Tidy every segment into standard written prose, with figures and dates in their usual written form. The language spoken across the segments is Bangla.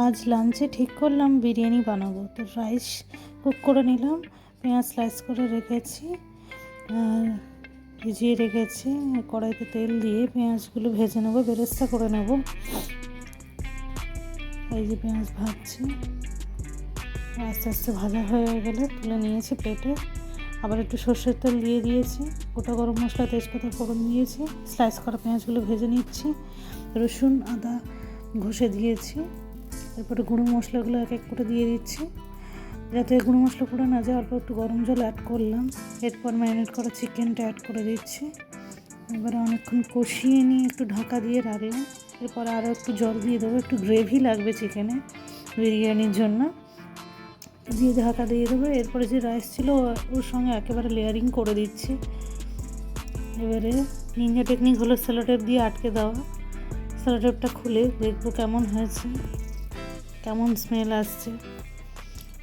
আজ লাঞ্চে ঠিক করলাম বিরিয়ানি বানাবো। তো রাইস কুক করে নিলাম, পেঁয়াজ স্লাইস করে রেখেছি আর ভিজিয়ে রেখেছি। কড়াইতে তেল দিয়ে পেঁয়াজগুলো ভেজে নেবো, বেরেস্তা করে নেব। এই যে পেঁয়াজ ভাজছি, আস্তে আস্তে ভাজা হয়ে গেলে তুলে নিয়েছি প্লেটে। আবার একটু সর্ষের তেল দিয়ে দিয়েছি, গোটা গরম মশলা তেজপাতা ফোড়ন দিয়েছি, স্লাইস করা পেঁয়াজগুলো ভেজে নিচ্ছি। রসুন আদা ঘষে দিয়েছি, এরপরে গুঁড়ো মশলাগুলো এক এক করে দিয়ে দিচ্ছি। যাতে গুঁড়ো মশলা পুরো না যায়, অল্প একটু গরম জল অ্যাড করলাম। এরপর ম্যারিনেট করা চিকেনটা অ্যাড করে দিচ্ছি। এবারে অনেকক্ষণ কষিয়ে নিয়ে একটু ঢাকা দিয়ে রাখলাম। এরপর আরও একটু জল দিয়ে দেবো, একটু গ্রেভি লাগবে চিকেনে বিরিয়ানির জন্য, দিয়ে ঢাকা দিয়ে দেবো। এরপরে যে রাইস ছিল ওর সঙ্গে একেবারে লেয়ারিং করে দিচ্ছি। এবারে নিনজা টেকনিক হলো সেলো টেপ দিয়ে আটকে দেওয়া। সেলো টেপটা খুলে দেখবো কেমন হয়েছে, কেমন স্মেল আসছে।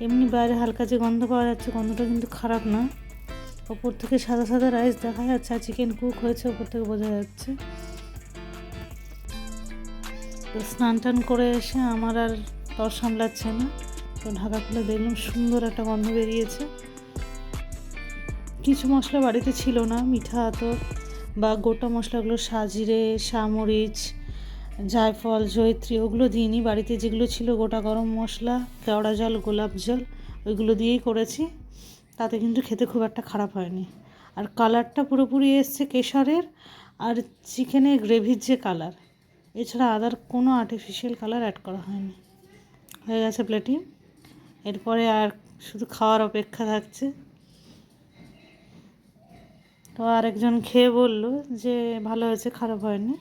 এমনি বাইরে হালকা যে গন্ধ পাওয়া যাচ্ছে, গন্ধটা কিন্তু খারাপ না। ওপর থেকে সাদা সাদা রাইস দেখা যাচ্ছে আর চিকেন কুক হয়েছে, ওপর থেকে বোঝা যাচ্ছে। তো স্নান টান করে এসে আমার আর তর সামলাচ্ছে না, তো ঢাকা খুলে দেখলাম সুন্দর একটা গন্ধ বেরিয়েছে। কিছু মশলা বাড়িতে ছিল না, মিঠা আতর বা গোটা মশলাগুলো সাজিরে, সামরিচ, জায়ফল, জয়িত্রী ওগুলো দিইনি। বাড়িতে যেগুলো ছিল গোটা গরম মশলা, কেওড়া জল, গোলাপ জল, ওইগুলো দিয়েই করেছি। তাতে কিন্তু খেতে খুব একটা খারাপ হয়নি। আর কালারটা পুরোপুরি এসছে কেশরের আর চিকেনের গ্রেভির যে কালার, এছাড়া আদার কোনো আর্টিফিশিয়াল কালার অ্যাড করা হয়নি। হয়ে গেছে প্লেটিং। এরপরে আর শুধু খাওয়ার অপেক্ষা থাকছে। তো আরেকজন খেয়ে বলল যে ভালো হয়েছে, খারাপ হয়নি।